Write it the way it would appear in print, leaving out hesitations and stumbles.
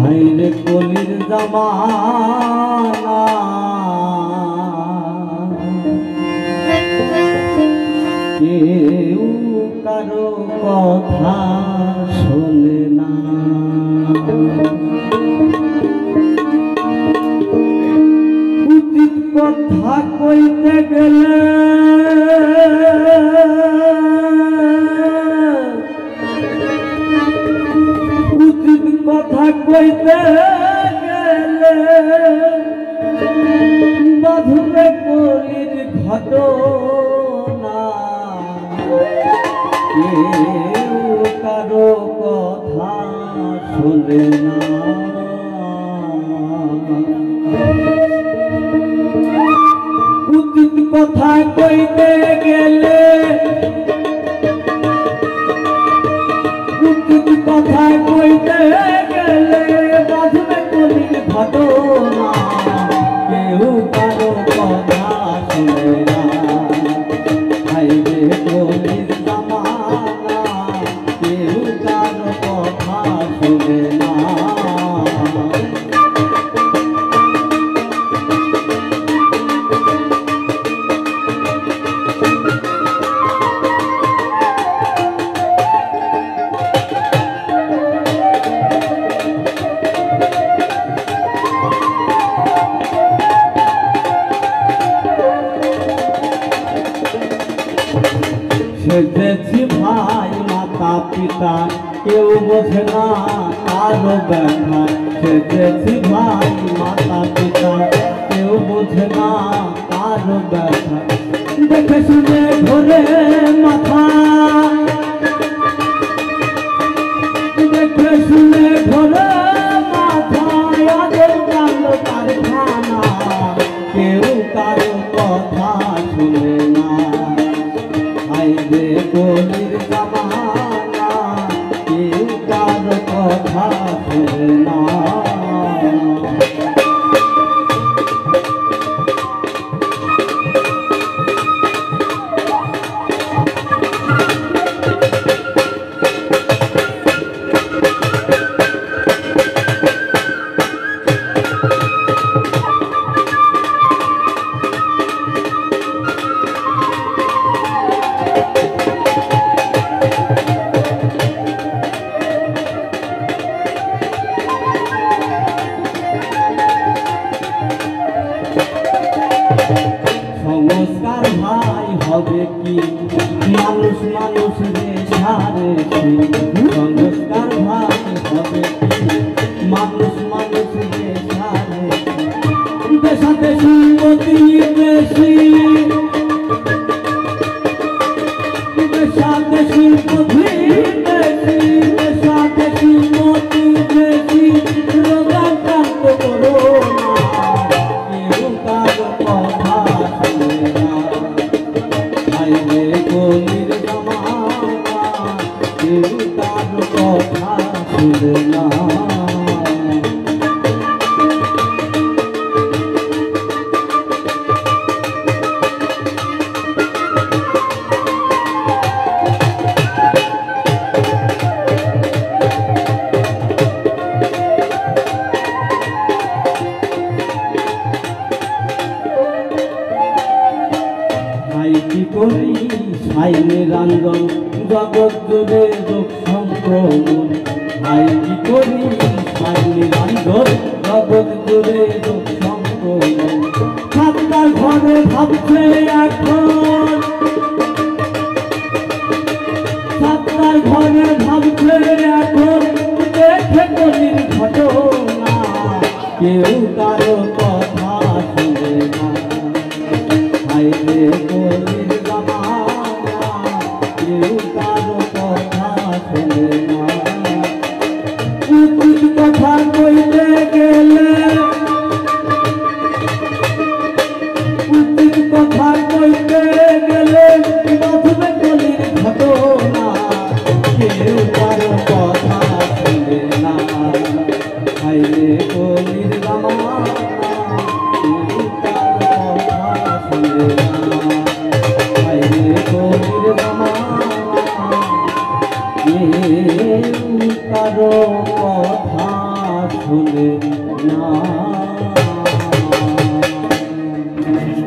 হাইরে কলির জামানা কেউ কারো কথা শোনে না। উচিত কথা কইতে গেলে উচিত কথা কইতে গেলে বাঁধবে কলির ঘটনা কেউ কারো কথা শোনে না। উচিত কথা কইতে গেলে উচিত কথা কইতে গেলে বাঁধবে কলির ঘটনা কেউ কারো কথা শোনে না। হাইরে কলির জামানা কেউ কারো কথা শোনে না। সেজেছি ভাই মাতা পিতা কেউ বোঝে না কারো ব্যথা। সেজেছি ভাই মাতা পিতা কেউ বোঝে না কারো ব্যথা। দেখে শুনে ধরে মাথা দেখে শুনে ধরে মাথা আদর কালো কারখানা কেউ কারো কথা শুনে না। হাইরে কলির জামানা কেউ কারো কথা শোনে না। সংস্কার ভাই হবে কি মানুষ মানুষ রে সারে সংস্কার ভাই হবে কি মানুষ মানুষ রে সারে। দেশা দেশি অতি বেশি দেশা দেশি অতি বেশি দেশা দেশি অতি বেশি রোগাক্রান্ত করো না কেউ কারো কথা শোনে না। হাইরে কলির জামানা কেউ কারো কথা শোনে না। কি করি সাইনে রাঞ্জন জগৎ জুড়ে রোগ সংক্রমণ। হাই কি করি সাইনে রাঞ্জন জগৎ জুড়ে রোগ সংক্রমণ। সাতটার ঘরে ভাবছে এখন সাতটার ঘরে ভাবছে এখন দেখে কলির ঘটনা কেউ কারো কথা শোনে না। হাইরে কলির জামানা কেউ কারো কথা শোনে না। উচিত কথা কইতে গেলে উচিত কথা কইতে গেলে বাঁধবে কলির ঘটনা কেউ কারো কথা শোনে না। হাইরে কলির জামানা কেউ কারো কথা শোনে না। হাইরে কলির জামানা কেউ কারো কথা কথা শুনে না।